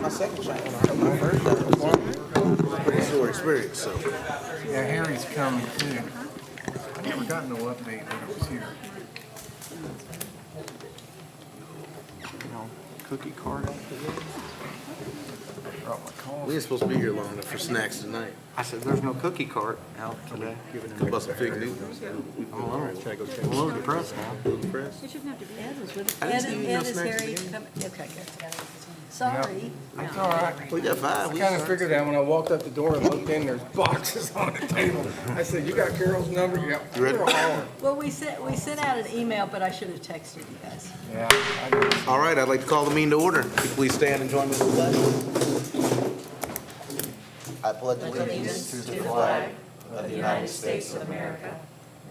my second shot. My first shot was pretty sore experience, so. Yeah, Harry's coming too. I never got no update when it was here. Cookie card after this. Brought my We coffee. ain't supposed to be here long enough for snacks tonight. I said, there's no cookie cart out today. Go bust some fig Newtons. Should I go check? I'm a little depressed now. Press. It shouldn't have to be. Ed was with us. I didn't see you eat no Ed is snacks Harry. today. Okay, good. Sorry. It's all right. We got five. I We kind of figured that when I walked up the door and looked in, there's boxes on the table. I said, "You got Carol's number?" Yeah. You ready? We're all- Well, we sent out an email, but I should have texted you guys. Yeah. I did. All right, I'd like to call the meeting to order. Could you please stand and join me for the pledge? I pledge allegiance to the flag of the United States of America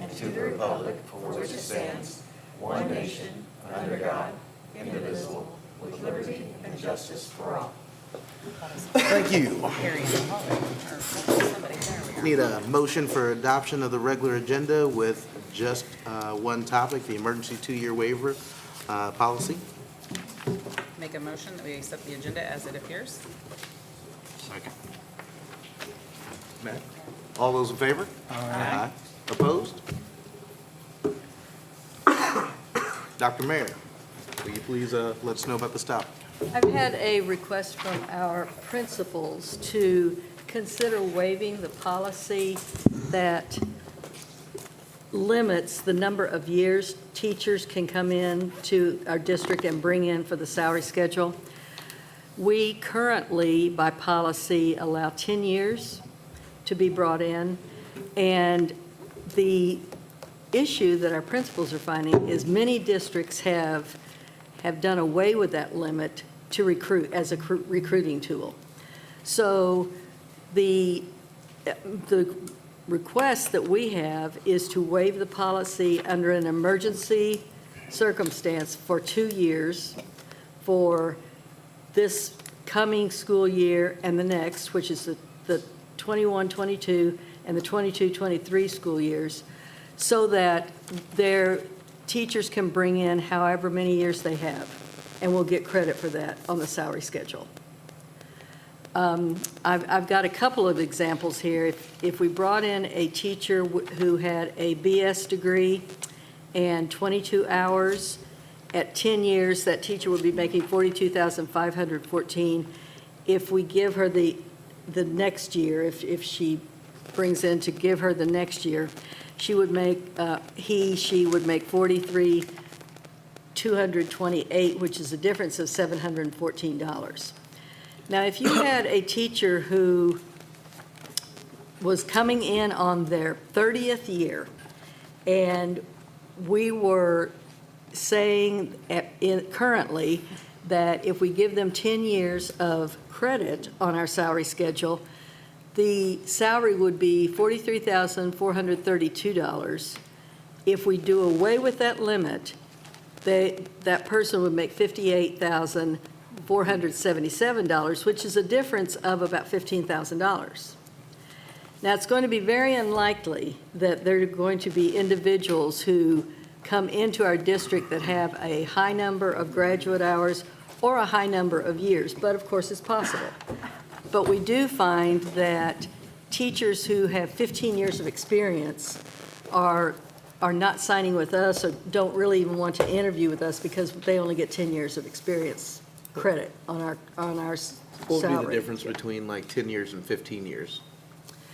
and to the republic for which it stands, one nation, under God, indivisible, with liberty and justice for all. Thank you. Harry and Holly, or somebody there. Need a motion for adoption of the regular agenda with just one topic, the emergency 2-year waiver policy. Make a motion that we accept the agenda as it appears. Second. Matt? All those in favor? Aye. Opposed? Dr. Mayor, will you please let us know about this topic? I've had a request from our principals to consider waiving the policy that limits the number of years teachers can come in to our district and bring in for the salary schedule. We currently, by policy, allow 10 years to be brought in, and the issue that our principals are finding is many districts have done away with that limit to recruit as a recruiting tool. So the request that we have is to waive the policy under an emergency circumstance for 2 years for this coming school year and the next, which is the 21-22 and the 22-23 school years, so that their teachers can bring in however many years they have, and we'll get credit for that on the salary schedule. I've got a couple of examples here. If we brought in a teacher who had a BS degree and 22 hours, at 10 years, that teacher would be making $42,514. If we give her the next year, if she brings in to give her the next year, she would make, she would make $43,228, which is a difference of $714. Now, if you had a teacher who was coming in on their 30th year, and we were saying currently that if we give them 10 years of credit on our salary schedule, the salary would be $43,432. If we do away with that limit, that person would make $58,477, which is a difference of about $15,000. Now, it's going to be very unlikely that there are going to be individuals who come into our district that have a high number of graduate hours or a high number of years, but of course it's possible. But we do find that teachers who have 15 years of experience are not signing with us or don't really even want to interview with us because they only get 10 years of experience credit on our salary. What would be the difference between like 10 years and 15 years?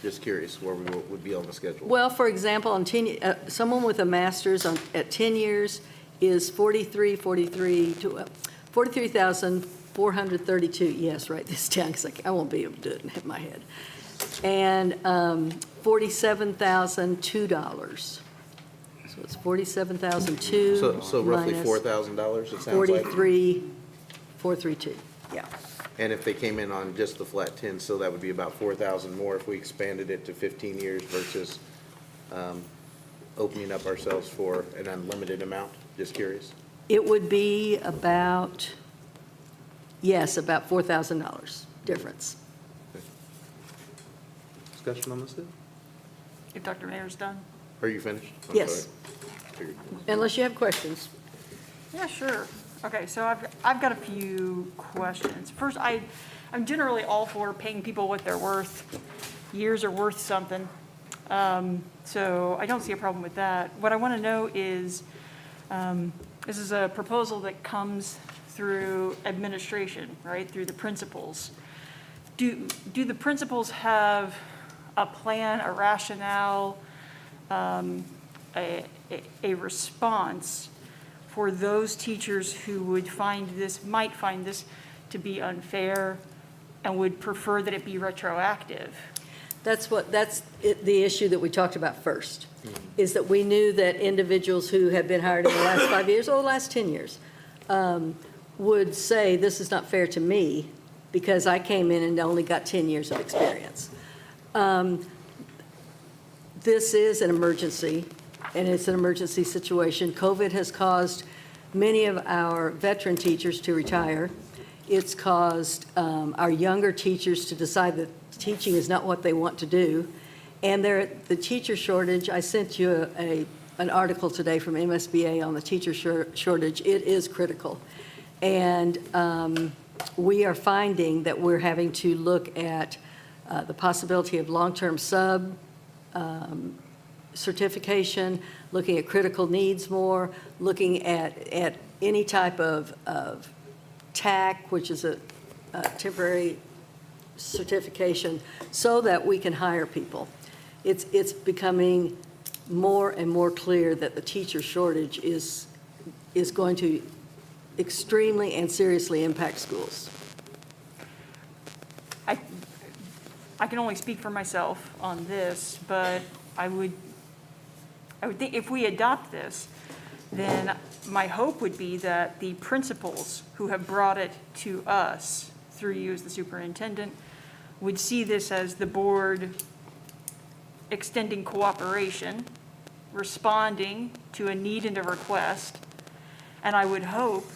Just curious where we would be on the schedule. Well, for example, on 10, someone with a master's at 10 years is $43,432. Yes, write this down because I won't be able to do it in my head. And $47,002. So it's $47,002. So roughly minus $4,000, it sounds like. $43,432. Yeah. And if they came in on just the flat 10, so that would be about 4,000 more if we expanded it to 15 years versus opening up ourselves for an unlimited amount? Just curious. It would be about, yes, about $4,000 difference. Discussion on this? If Dr. Mayor's done? Are you finished? I'm Yes. sorry. Unless you have questions. Yeah, sure. Okay, so I've got a few questions. First, I'm generally all for paying people what they're worth. Years are worth something. So I don't see a problem with that. What I want to know is, this is a proposal that comes through administration, right, through the principals. Do the principals have a plan, a rationale, a response for those teachers who would might find this to be unfair and would prefer that it be retroactive? That's the issue that we talked about first, is that we knew that individuals who had been hired in the last 5 years or the last 10 years would say, this is not fair to me because I came in and only got 10 years of experience. This is an emergency, and it's an emergency situation. COVID has caused many of our veteran teachers to retire. It's caused our younger teachers to decide that teaching is not what they want to do. And the teacher shortage, I sent you an article today from MSBA on the teacher shortage. It is critical. And we are finding that we're having to look at the possibility of long-term sub certification, looking at critical needs more, looking at any type of TAC, which is a temporary certification, so that we can hire people. It's becoming more and more clear that the teacher shortage is going to extremely and seriously impact schools. I can only speak for myself on this, but I would think if we adopt this, then my hope would be that the principals who have brought it to us through you as the superintendent would see this as the board extending cooperation, responding to a need and a request, and I would hope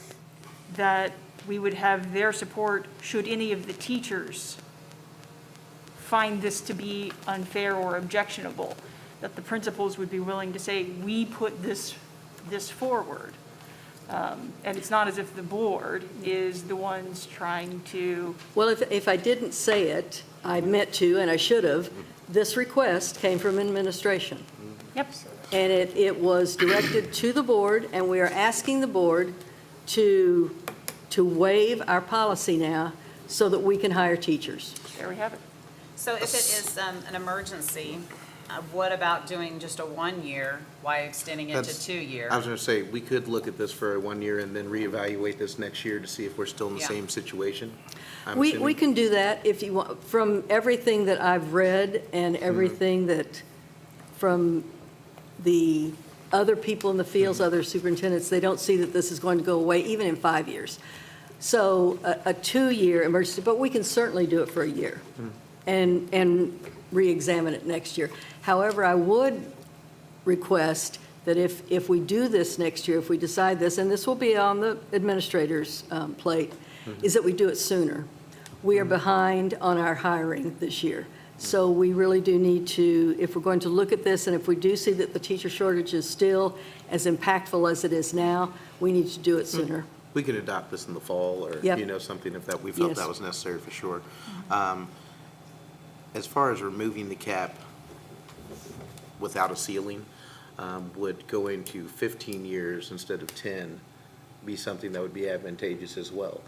that we would have their support should any of the teachers find this to be unfair or objectionable, that the principals would be willing to say, we put this forward. And it's not as if the board is the ones trying to. Well, if I didn't say it, I meant to, and I should have, this request came from administration. Yep. And it was directed to the board, and we are asking the board to waive our policy now so that we can hire teachers. There we have it. So if it is an emergency, what about doing just a 1 year? Why extending it to 2 year? I was going to say, we could look at this for 1 year and then reevaluate this next year to see if we're still in the Yeah. same situation. I'm We assuming. can do that if you want. From everything that I've read and everything that, from the other people in the fields, other superintendents, they don't see that this is going to go away even in 5 years. So a 2-year emergency, but we can certainly do it for a year and re-examine it next year. However, I would request that if we do this next year, if we decide this, and this will be on the administrator's plate, is that we do it sooner. We are behind on our hiring this year. So we really do need to, if we're going to look at this, and if we do see that the teacher shortage is still as impactful as it is now, we need to do it sooner. We could adopt this in the fall or, Yep. something if that, we felt Yes. that was necessary for sure. As far as removing the cap without a ceiling, would going to 15 years instead of 10 be something that would be advantageous as well?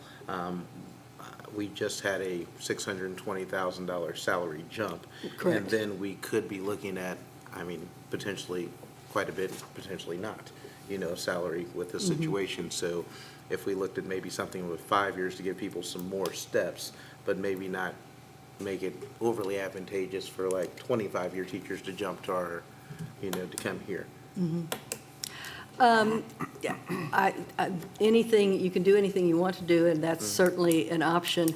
We just had a $620,000 salary jump. Correct. And then we could be looking at, potentially quite a bit, potentially not, salary with this situation. So if we looked at maybe something with 5 years to give people some more steps, but maybe not make it overly advantageous for like 25-year teachers to jump to our, to come here. Anything, you can do anything you want to do, and that's certainly an option.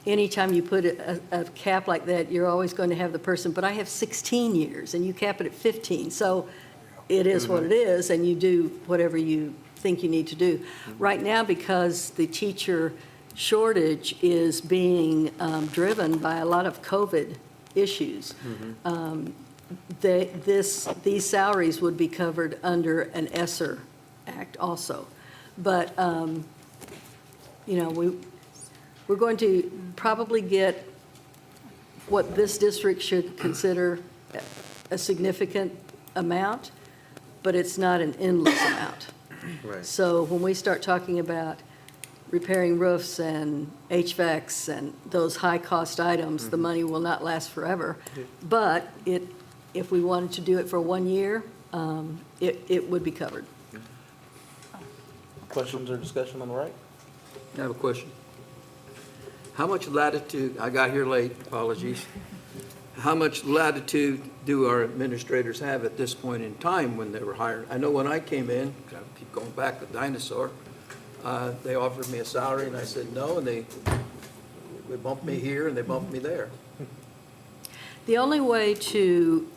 Anytime you put a cap like that, you're always going to have the person, but I have 16 years, and you cap it at 15. So it is what it is, and you do whatever you think you need to do. Right now, because the teacher shortage is being driven by a lot of COVID issues, these salaries would be covered under an ESSER Act also. But, we're going to probably get what this district should consider a significant amount, but it's not an endless amount. Right. So when we start talking about repairing roofs and HVACs and those high-cost items, the money will not last forever. But if we wanted to do it for 1 year, it would be covered. Questions or discussion on the right? I have a question. How much latitude, I got here late, apologies. How much latitude do our administrators have at this point in time when they were hired? I know when I came in, I keep going back to Dinosaur, they offered me a salary and I said no, and they bumped me here and they bumped me there. The only way to,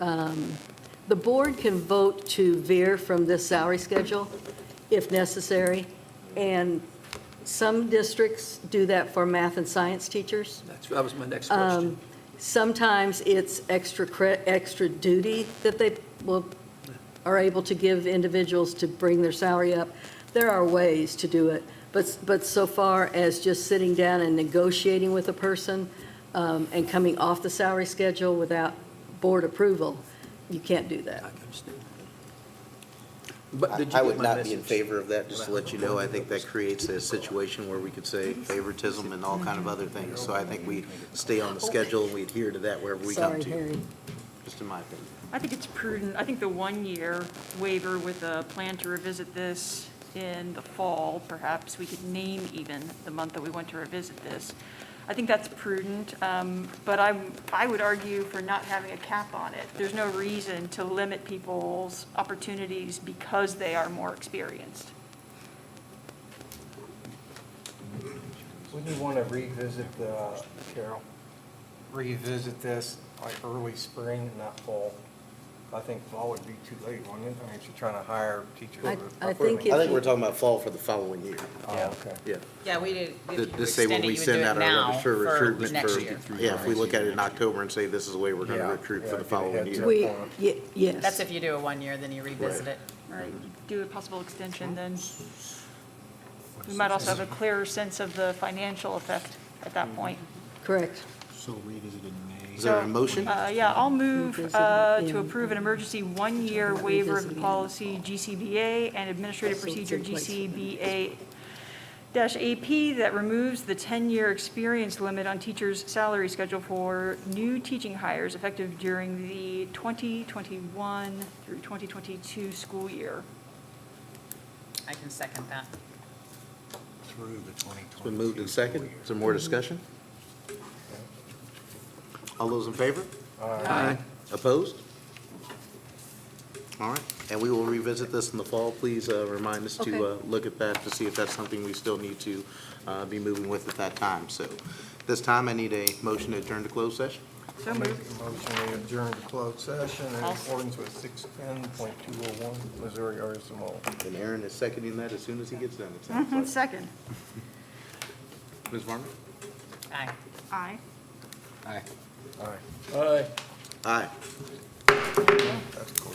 the board can vote to veer from this salary schedule if necessary, and some districts do that for math and science teachers. That was my next question. Sometimes it's extra duty that they are able to give individuals to bring their salary up. There are ways to do it, but so far as just sitting down and negotiating with a person and coming off the salary schedule without board approval, you can't do that. I understand. But did you I get would my not be in message? favor of that, just to let you know. I think that creates a situation where we could say favoritism and all kind of other things. So I think we stay on the schedule and we adhere to that wherever we come Sorry, to, Harry. just in my opinion. I think it's prudent. I think the 1-year waiver with a plan to revisit this in the fall, perhaps we could name even the month that we want to revisit this. I think that's prudent, but I would argue for not having a cap on it. There's no reason to limit people's opportunities because they are more experienced. Wouldn't you want to revisit, Carol, revisit this like early spring, not fall? I think fall would be too late, wouldn't it? I mean, if you're trying to hire teachers. I think I think we're talking about fall for the following year. Oh, okay. Yeah. Yeah, we did, if you Just say when extend it, we you would do send it out our now letters for for recruitment next for, year. yeah, if we look at it in October and say this is the way we're going to Yeah, recruit for yeah, the get ahead following to year. it. Yes. That's if you do a 1 year, then you revisit Right. it. Right, do a possible extension, then we might also have a clearer sense of the financial effect at that point. Correct. So revisit in May. Is there a motion? Yeah, I'll move Revisit to in- approve an emergency 1-year waiver of the Revisit. policy GCBA and administrative So it's procedure in place. GCBA-AP that removes the 10-year experience limit on teachers' salary schedule for new teaching hires effective during the 2021 through 2022 school year. I can second that. Through the 2020. It's been moved and second. Is there more discussion? All those in favor? Aye. Opposed? All right, and we will revisit this in the fall. Please remind us to Okay. look at that to see if that's something we still need to be moving with at that time. So this time, I need a motion to adjourn to closed session. So Make moved. a motion, we adjourn to closed session in I'll- accordance with 610.201 Missouri RSMO. And Aaron is seconding that as soon as he gets done, it sounds Mhm, like. Second. Ms. Varner? Aye. Aye. Aye. Aye. Aye. Aye. That's cool.